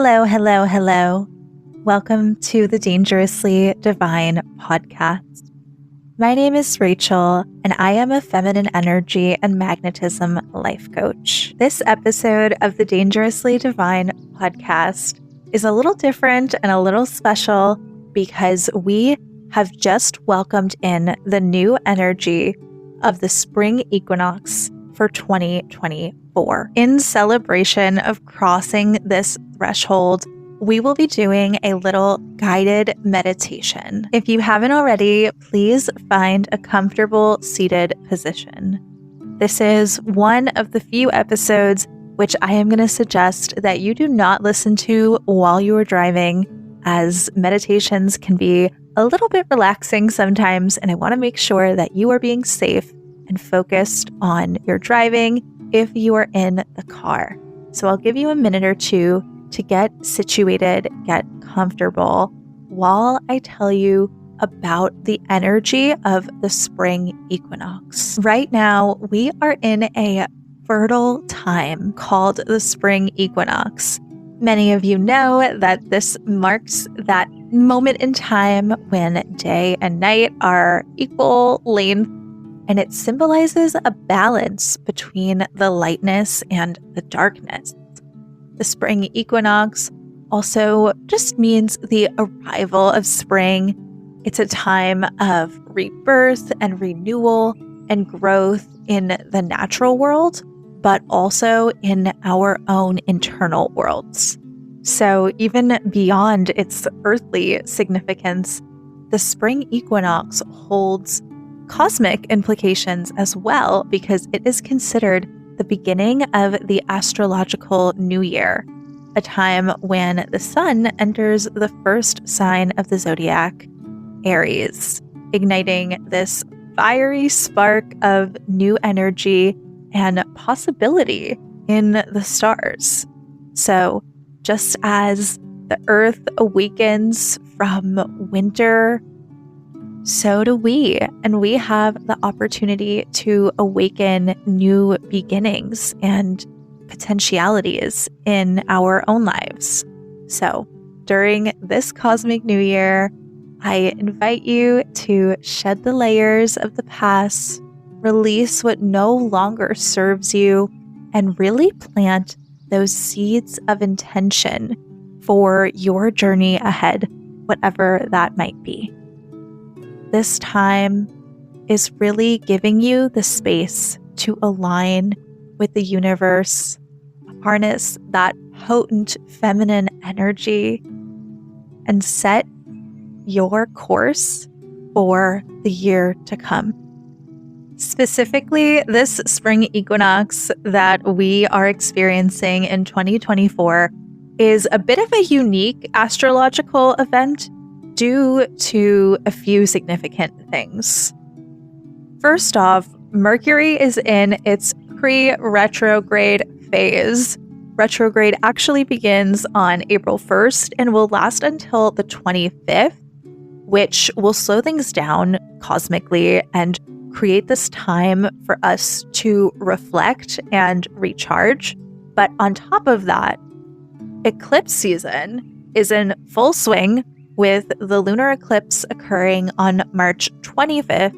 Hello, hello, hello. Welcome to the Dangerously Divine podcast. My name is Rachel, and I am a feminine energy and magnetism life coach. This episode of the Dangerously Divine podcast is a little different and a little special because we have just welcomed in the new energy of the Spring Equinox for 2024. In celebration of crossing this threshold, we will be doing a little guided meditation. If you haven't already, please find a comfortable seated position. This is one of the few episodes which I am going to suggest that you do not listen to while you are driving, as meditations can be a little bit relaxing sometimes, and I want to make sure that you are being safe and focused on your driving if you are in the car. So I'll give you a minute or two to get situated, get comfortable, while I tell you about the energy of the spring equinox. Right now, we are in a fertile time called the spring equinox. Many of you know that this marks that moment in time when day and night are equal length, and it symbolizes a balance between the lightness and the darkness. The spring equinox also just means the arrival of spring. It's a time of rebirth and renewal and growth in the natural world, but also in our own internal worlds. So even beyond its earthly significance, the spring equinox holds cosmic implications as well, because it is considered the beginning of the astrological new year, a time when the sun enters the first sign of the zodiac, Aries, igniting this fiery spark of new energy and possibility in the stars. So just as the earth awakens from winter, so do we, and we have the opportunity to awaken new beginnings and potentialities in our own lives. So during this cosmic new year, I invite you to shed the layers of the past, release what no longer serves you, and really plant those seeds of intention for your journey ahead, whatever that might be. This time is really giving you the space to align with the universe, harness that potent feminine energy, and set your course for the year to come. Specifically, this spring equinox that we are experiencing in 2024 is a bit of a unique astrological event due to a few significant things. First off, Mercury is in its pre-retrograde phase. Retrograde actually begins on April 1st and will last until the 25th, which will slow things down cosmically and create this time for us to reflect and recharge. But on top of that, eclipse season is in full swing, with the lunar eclipse occurring on March 25th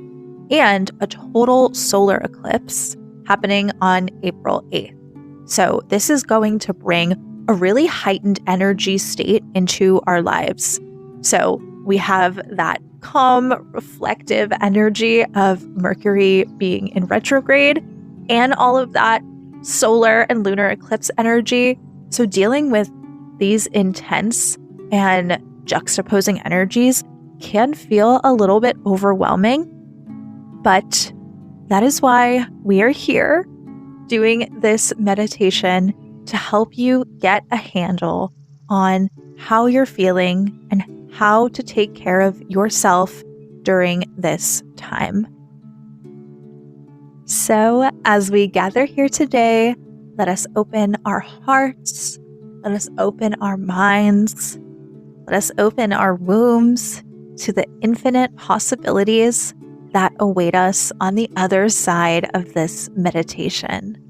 and a total solar eclipse happening on April 8th. So this is going to bring a really heightened energy state into our lives. So we have that calm, reflective energy of Mercury being in retrograde and all of that solar and lunar eclipse energy. So dealing with these intense and juxtaposing energies can feel a little bit overwhelming, but that is why we are here doing this meditation to help you get a handle on how you're feeling and how to take care of yourself during this time. So as we gather here today, let us open our hearts, let us open our minds, let us open our wombs to the infinite possibilities that await us on the other side of this meditation.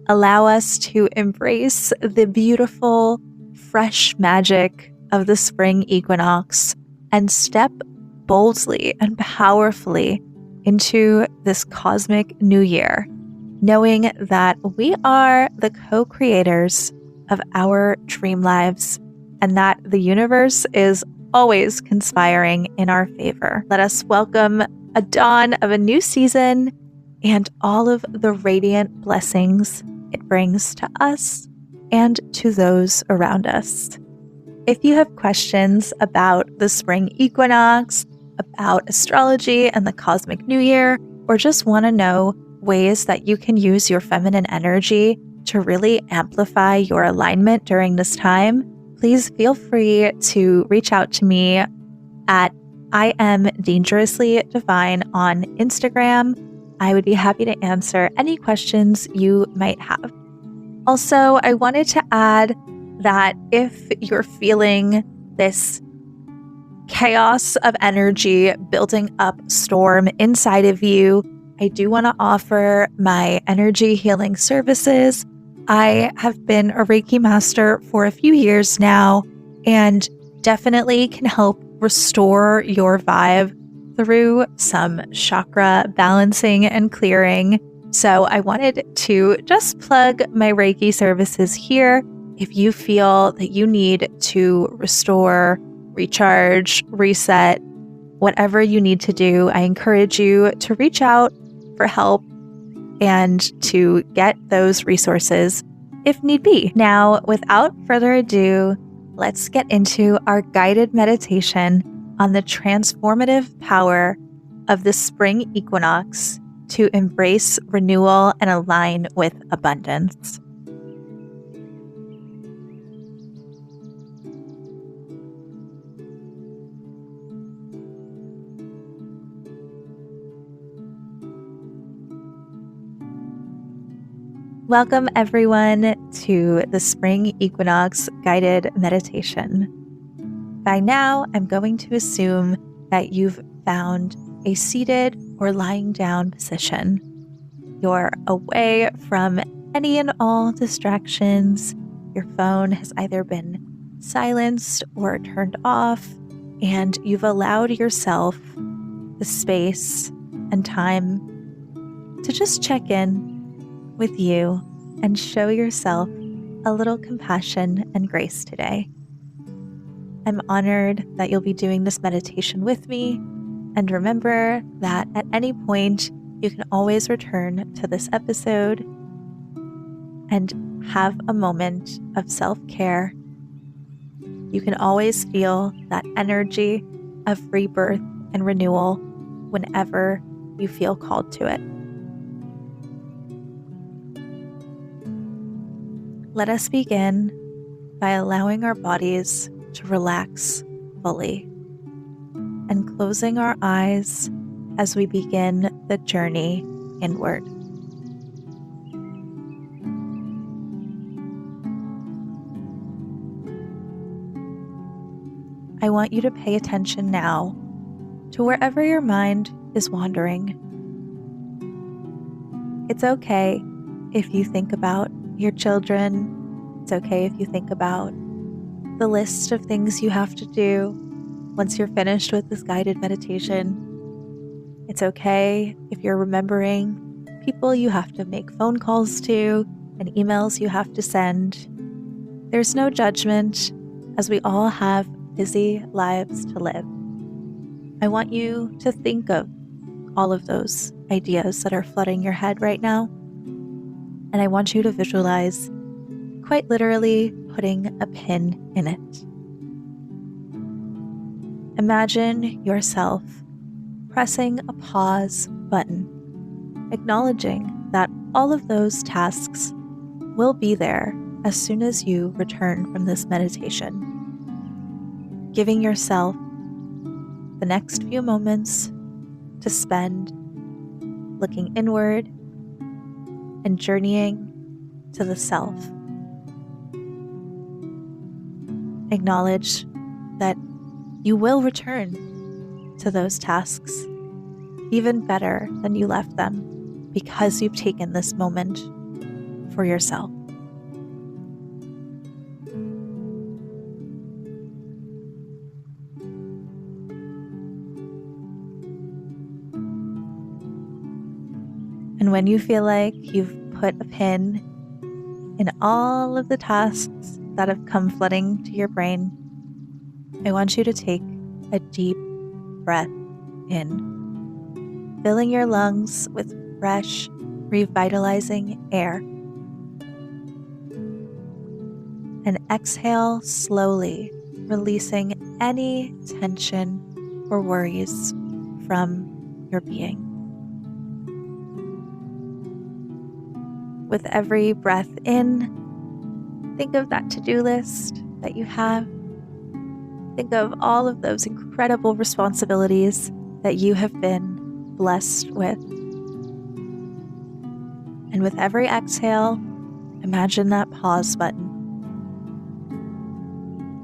Allow us to embrace the beautiful, fresh magic of the spring equinox and step boldly and powerfully into this cosmic new year, knowing that we are the co-creators of our dream lives and that the universe is always conspiring in our favor. Let us welcome a dawn of a new season and all of the radiant blessings it brings to us and to those around us. If you have questions about the spring equinox, about astrology and the cosmic new year, or just want to know ways that you can use your feminine energy to really amplify your alignment during this time, please feel free to reach out to me at I am dangerously divine on Instagram. I would be happy to answer any questions you might have. Also, I wanted to add that if you're feeling this chaos of energy building up storm inside of you, I do want to offer my energy healing services. I have been a Reiki master for a few years now and definitely can help restore your vibe through some chakra balancing and clearing. So I wanted to just plug my Reiki services here. If you feel that you need to restore, recharge, reset, whatever you need to do, I encourage you to reach out for help and to get those resources if need be. Now, without further ado, let's get into our guided meditation on the transformative power of the spring equinox to embrace renewal and align with abundance. Welcome everyone to the Spring Equinox guided meditation. By now, I'm going to assume that you've found a seated or lying down position. You're away from any and all distractions. Your phone has either been silenced or turned off, and you've allowed yourself the space and time to just check in with you and show yourself a little compassion and grace today. I'm honored that you'll be doing this meditation with me, and remember that at any point you can always return to this episode and have a moment of self-care. You can always feel that energy of rebirth and renewal whenever you feel called to it. Let us begin by allowing our bodies to relax fully and closing our eyes as we begin the journey inward. I want you to pay attention now to wherever your mind is wandering. It's okay if you think about your children. It's okay if you think about the list of things you have to do once you're finished with this guided meditation. It's okay if you're remembering people you have to make phone calls to and emails you have to send. There's no judgment, as we all have busy lives to live. I want you to think of all of those ideas that are flooding your head right now. And I want you to visualize, quite literally, putting a pin in it. Imagine yourself pressing a pause button, acknowledging that all of those tasks will be there as soon as you return from this meditation. Giving yourself the next few moments to spend looking inward and journeying to the self. Acknowledge that you will return to those tasks even better than you left them because you've taken this moment for yourself. And when you feel like you've put a pin in all of the tasks that have come flooding to your brain, I want you to take a deep breath in, filling your lungs with fresh, revitalizing air. And exhale slowly, releasing any tension or worries from your being. With every breath in, think of that to-do list that you have. Think of all of those incredible responsibilities that you have been blessed with. And with every exhale, imagine that pause button,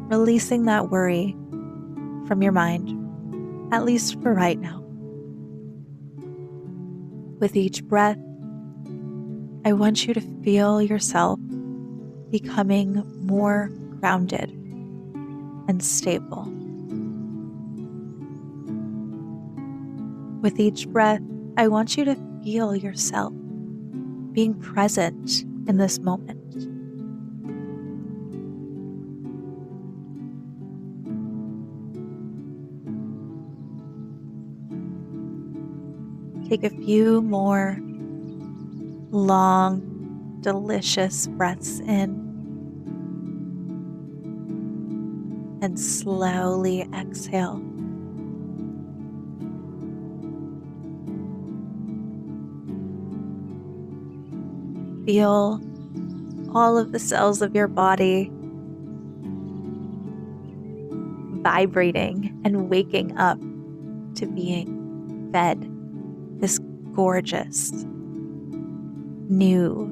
releasing that worry from your mind, at least for right now. With each breath, I want you to feel yourself becoming more grounded and stable. With each breath, I want you to feel yourself being present in this moment. Take a few more long, delicious breaths in and slowly exhale. Feel all of the cells of your body vibrating and waking up to being fed this gorgeous, new,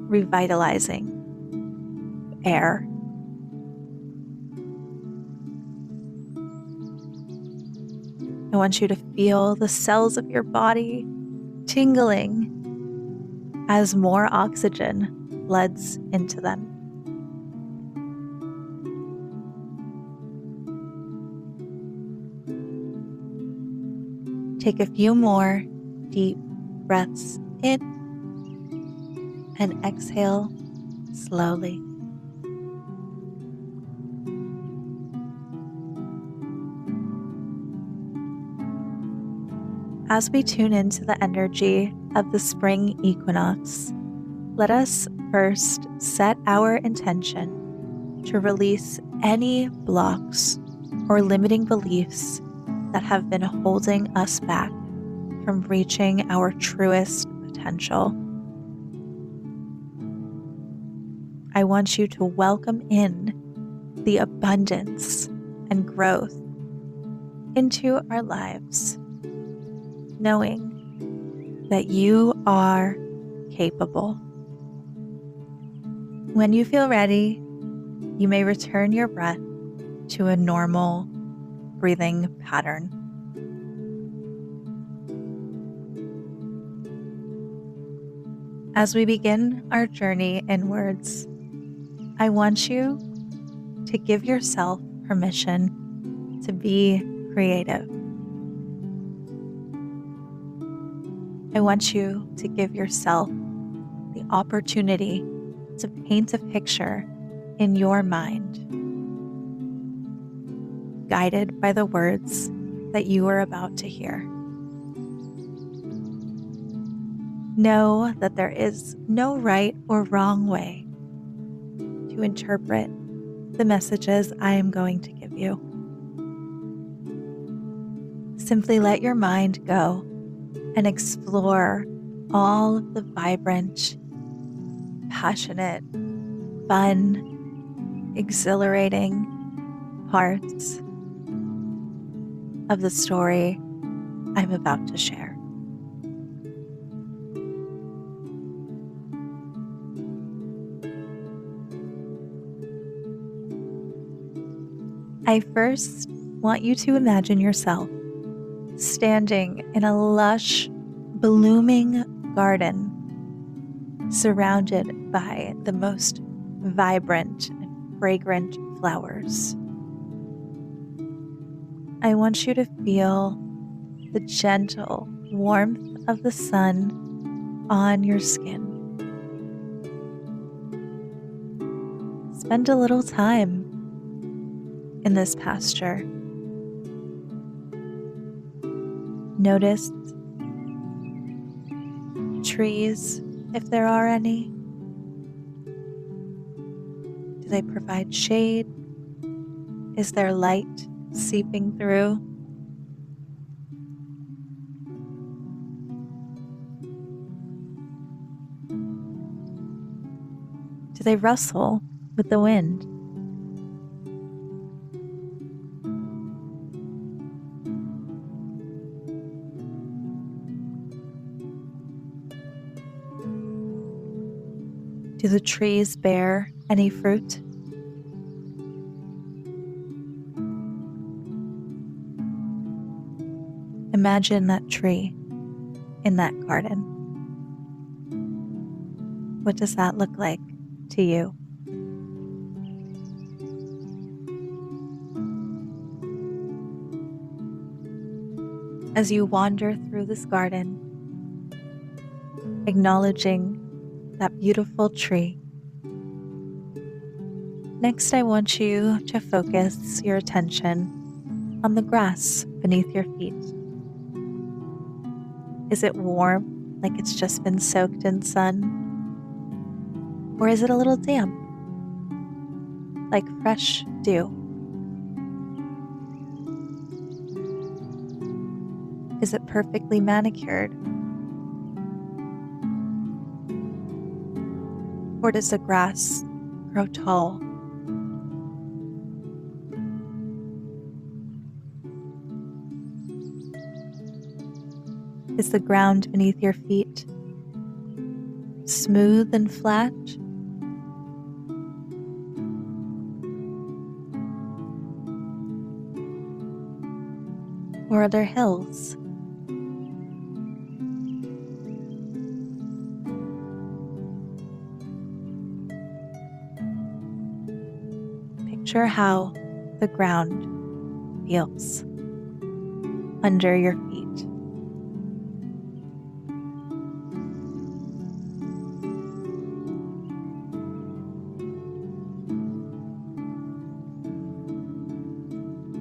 revitalizing air. I want you to feel the cells of your body tingling as more oxygen floods into them. Take a few more deep breaths in and exhale slowly. As we tune into the energy of the spring equinox, let us first set our intention to release any blocks or limiting beliefs that have been holding us back from reaching our truest potential. I want you to welcome in the abundance and growth into our lives, knowing that you are capable. When you feel ready, you may return your breath to a normal breathing pattern. As we begin our journey inwards, I want you to give yourself permission to be creative. I want you to give yourself the opportunity to paint a picture in your mind, guided by the words that you are about to hear. Know that there is no right or wrong way to interpret the messages I am going to give you. Simply let your mind go and explore all of the vibrant, passionate, fun, exhilarating parts of the story I'm about to share. I first want you to imagine yourself standing in a lush, blooming garden surrounded by the most vibrant and fragrant flowers. I want you to feel the gentle warmth of the sun on your skin. Spend a little time in this pasture. Notice trees, if there are any. Do they provide shade? Is there light seeping through? Do they rustle with the wind? Do the trees bear any fruit? Imagine that tree in that garden. What does that look like to you? As you wander through this garden, acknowledging that beautiful tree, next I want you to focus your attention on the grass beneath your feet. Is it warm, like it's just been soaked in sun? Or is it a little damp, like fresh dew? Is it perfectly manicured? Or does the grass grow tall? Is the ground beneath your feet smooth and flat? Or are there hills? Picture how the ground feels under your feet.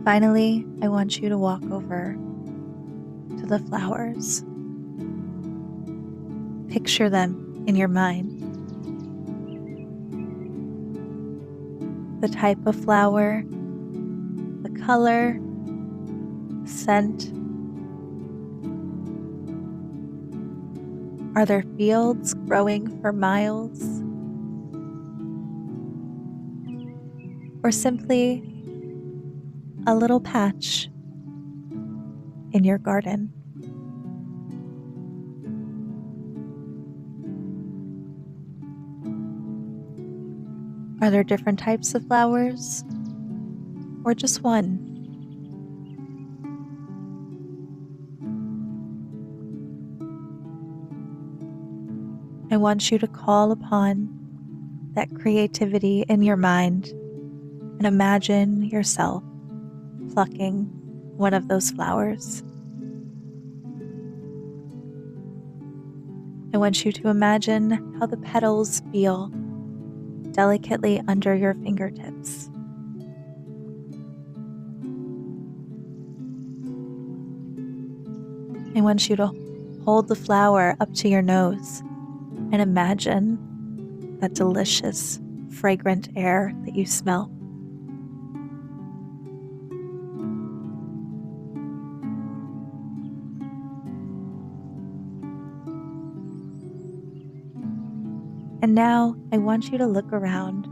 Finally, I want you to walk over to the flowers. Picture them in your mind. The type of flower, the color, scent. Are there fields growing for miles? Or simply a little patch in your garden? Are there different types of flowers, or just one? I want you to call upon that creativity in your mind and imagine yourself plucking one of those flowers. I want you to imagine how the petals feel delicately under your fingertips. I want you to hold the flower up to your nose and imagine that delicious, fragrant air that you smell. And now I want you to look around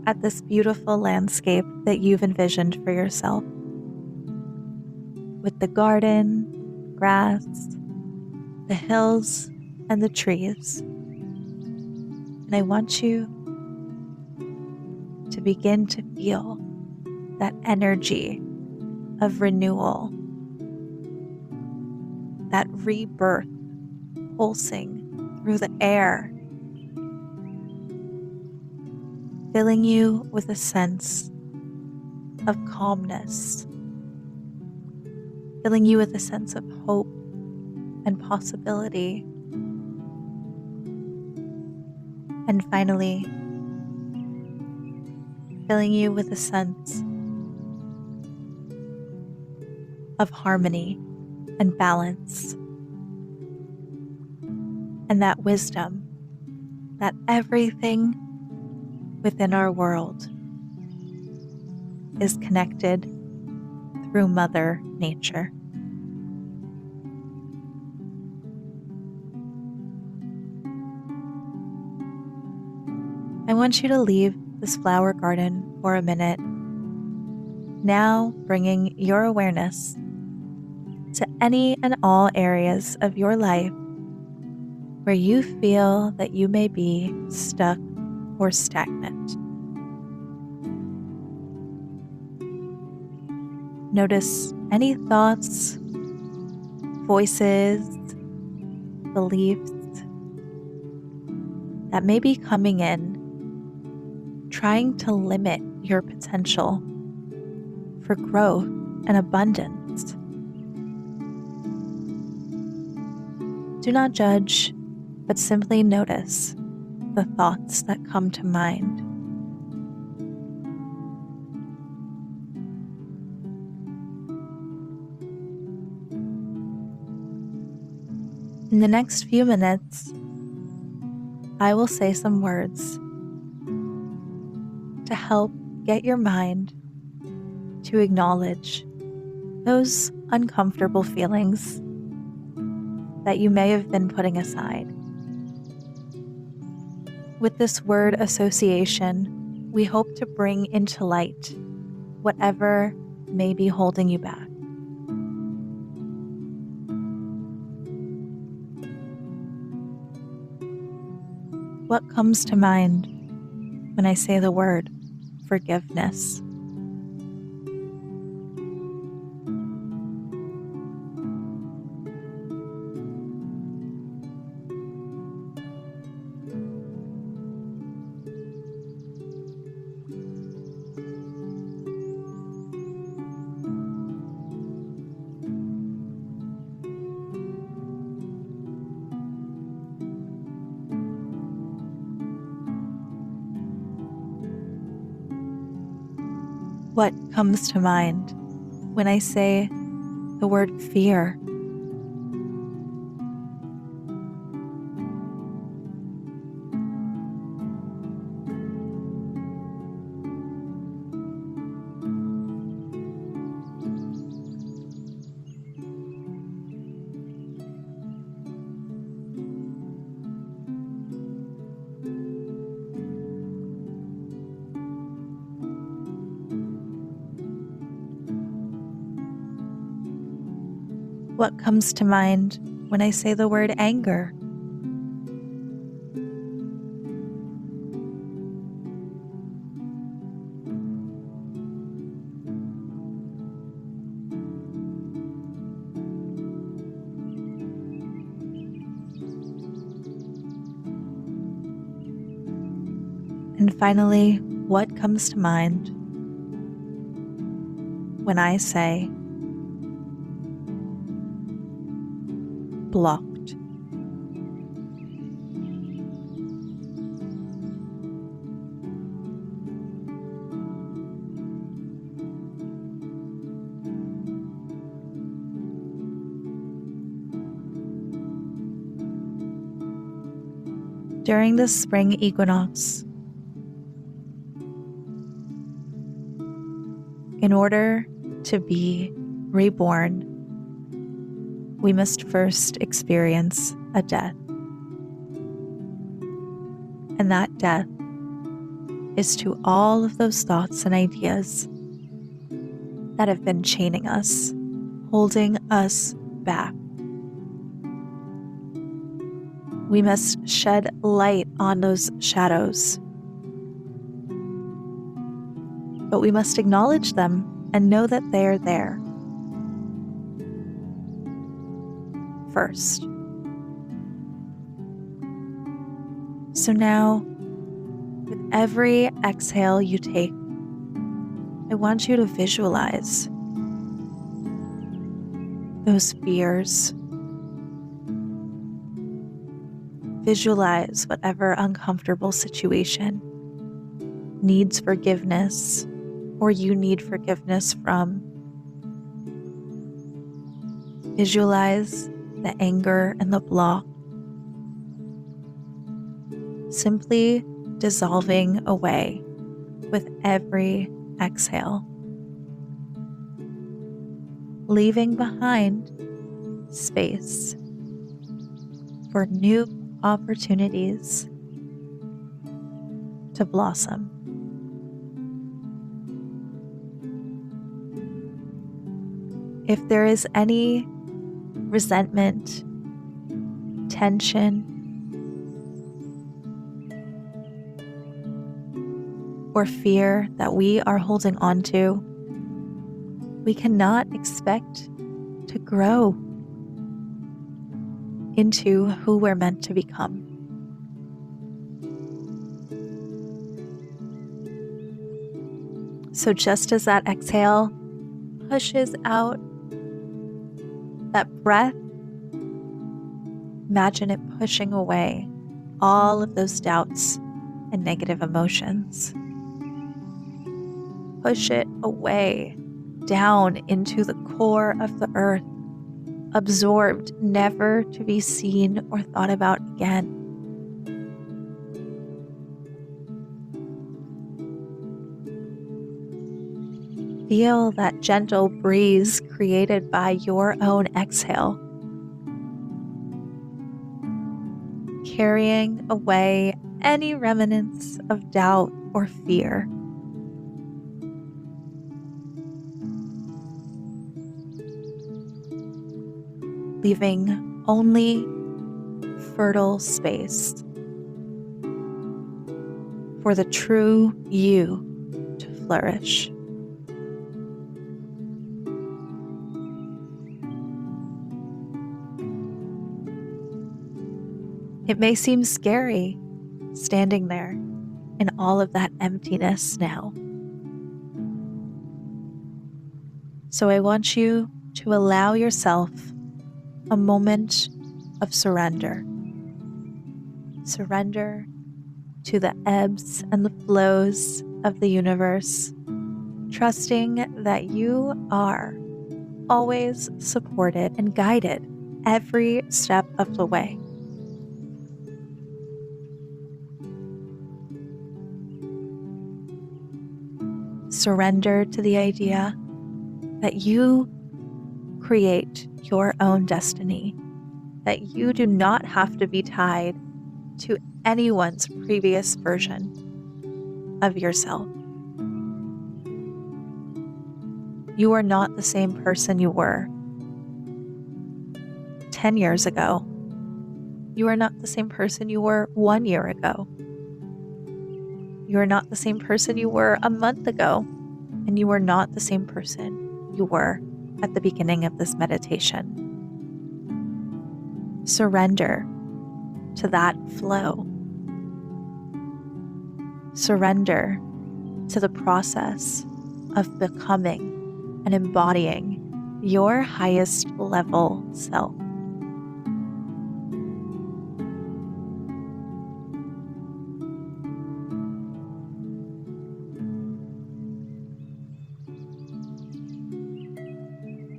at this beautiful landscape that you've envisioned for yourself, with the garden, grass, the hills, and the trees. And I want you to begin to feel that energy of renewal, that rebirth pulsing through the air, filling you with a sense of calmness, filling you with a sense of hope and possibility, And finally, filling you with a sense of harmony and balance, and that wisdom that everything within our world is connected through Mother Nature. I want you to leave this flower garden for a minute, now bringing your awareness to any and all areas of your life where you feel that you may be stuck or stagnant. Notice any thoughts, voices, beliefs that may be coming in, trying to limit your potential for growth and abundance. Do not judge, but simply notice the thoughts that come to mind. In the next few minutes, I will say some words to help get your mind to acknowledge those uncomfortable feelings that you may have been putting aside. With this word association, we hope to bring into light whatever may be holding you back. What comes to mind when I say the word forgiveness? What comes to mind when I say the word fear? What comes to mind when I say the word anger? And finally, what comes to mind when I say blocked? During the spring equinox, in order to be reborn, we must first experience a death. And that death is to all of those thoughts and ideas that have been chaining us, holding us back. We must shed light on those shadows. But we must acknowledge them and know that they are there first. So now, with every exhale you take, I want you to visualize those fears, Visualize whatever uncomfortable situation needs forgiveness or you need forgiveness from. Visualize the anger and the block simply dissolving away with every exhale, leaving behind space for new opportunities to blossom. If there is any resentment, tension, or fear that we are holding on to, we cannot expect to grow into who we're meant to become. So just as that exhale pushes out that breath, imagine it pushing away all of those doubts and negative emotions. Push it away, down into the core of the earth, absorbed, never to be seen or thought about again. Feel that gentle breeze created by your own exhale, carrying away any remnants of doubt or fear. Leaving only fertile space for the true you to flourish. It may seem scary standing there in all of that emptiness now. So I want you to allow yourself a moment of surrender. Surrender to the ebbs and the flows of the universe, trusting that you are always supported and guided every step of the way. Surrender to the idea that you create your own destiny, that you do not have to be tied to anyone's previous version of yourself. You are not the same person you were 10 years ago. You are not the same person you were 1 year ago. You are not the same person you were a month ago, and you are not the same person you were at the beginning of this meditation. Surrender to that flow. Surrender to the process of becoming and embodying your highest level self.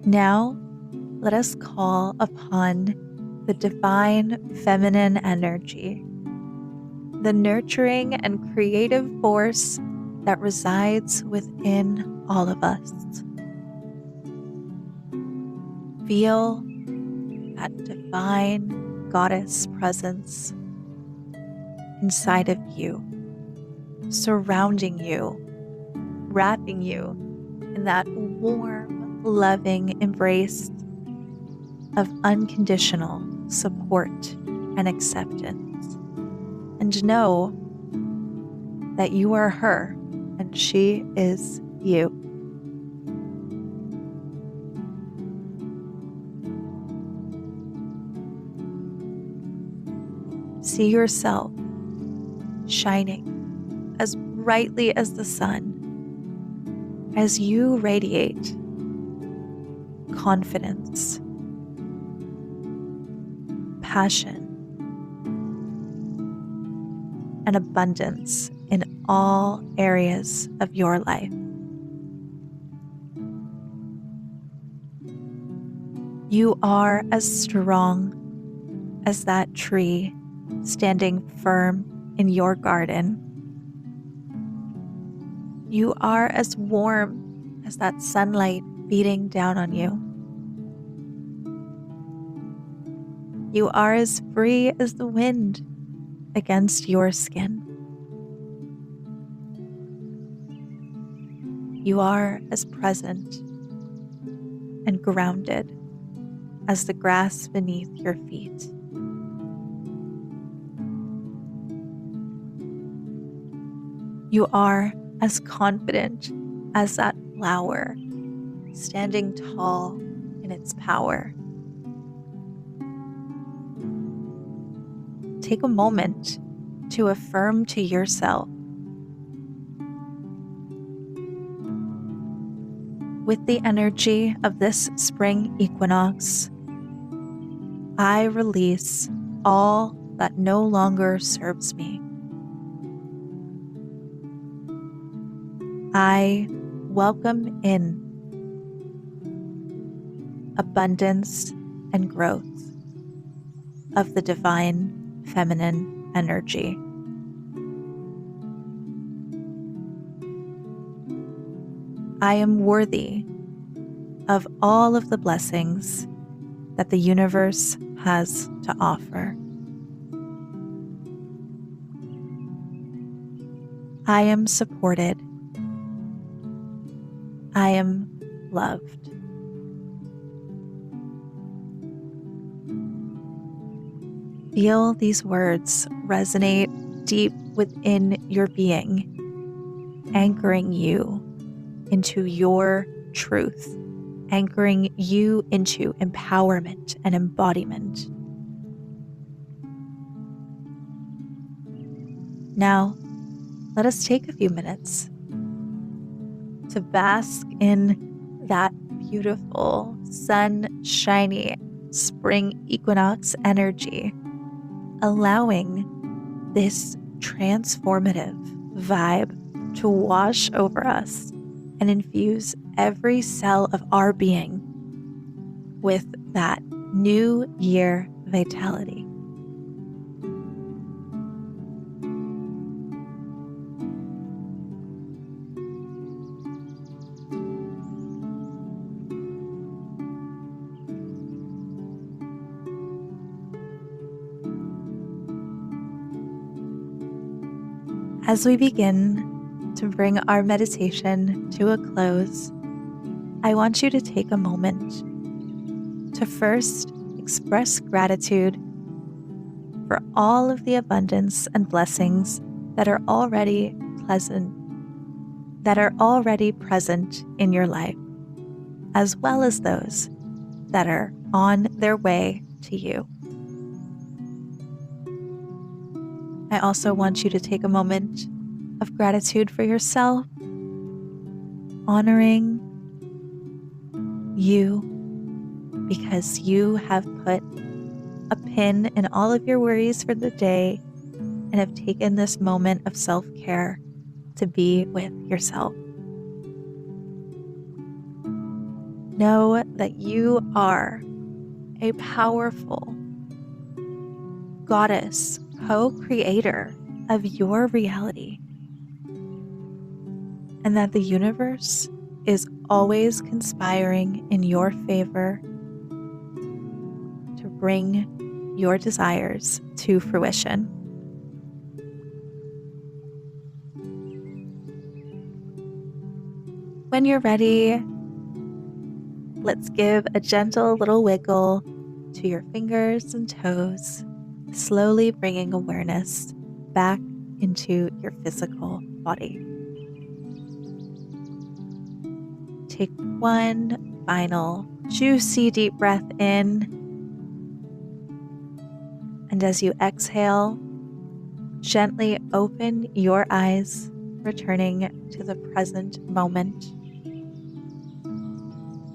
Now, let us call upon the divine feminine energy, the nurturing and creative force that resides within all of us. Feel that divine goddess presence inside of you, surrounding you, wrapping you in that warm, loving embrace of unconditional support and acceptance. And know that you are her and she is you. See yourself shining as brightly as the sun as you radiate confidence, passion, and abundance in all areas of your life. You are as strong as that tree standing firm in your garden. You are as warm as that sunlight beating down on you. You are as free as the wind against your skin. You are as present and grounded as the grass beneath your feet. You are as confident as that flower, standing tall in its power. Take a moment to affirm to yourself, with the energy of this spring equinox, I release all that no longer serves me. I welcome in abundance and growth of the divine feminine energy. I am worthy of all of the blessings that the universe has to offer. I am supported. I am loved. Feel these words resonate deep within your being, anchoring you into your truth, anchoring you into empowerment and embodiment. Now, let us take a few minutes to bask in that beautiful, sun-shiny spring equinox energy, allowing this transformative vibe to wash over us and infuse every cell of our being with that new year vitality. As we begin to bring our meditation to a close, I want you to take a moment to first express gratitude for all of the abundance and blessings that are already present in your life, as well as those that are on their way to you. I also want you to take a moment of gratitude for yourself, honoring you because you have put a pin in all of your worries for the day and have taken this moment of self-care to be with yourself. Know that you are a powerful goddess, co-creator of your reality, and that the universe is always conspiring in your favor to bring your desires to fruition. When you're ready, let's give a gentle little wiggle to your fingers and toes, slowly bringing awareness back into your physical body. Take one final juicy deep breath in, and as you exhale, gently open your eyes, returning to the present moment,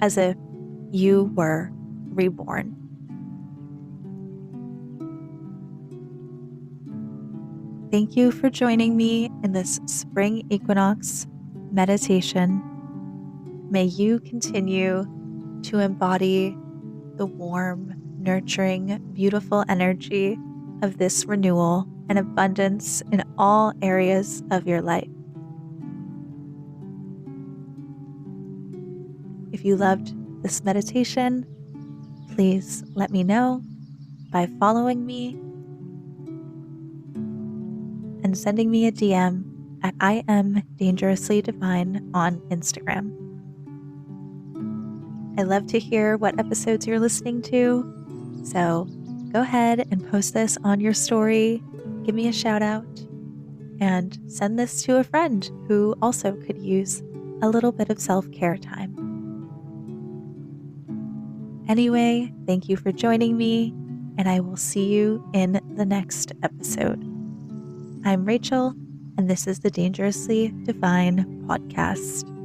as if you were reborn. Thank you for joining me in this Spring Equinox meditation. May you continue to embody the warm, nurturing, beautiful energy of this renewal and abundance in all areas of your life. If you loved this meditation, please let me know by following me and sending me a DM at I am dangerously divine on Instagram. I love to hear what episodes you're listening to, so go ahead and post this on your story, give me a shout out, and send this to a friend who also could use a little bit of self-care time. Anyway, thank you for joining me, and I will see you in the next episode. I'm Rachel, and this is the Dangerously Divine Podcast.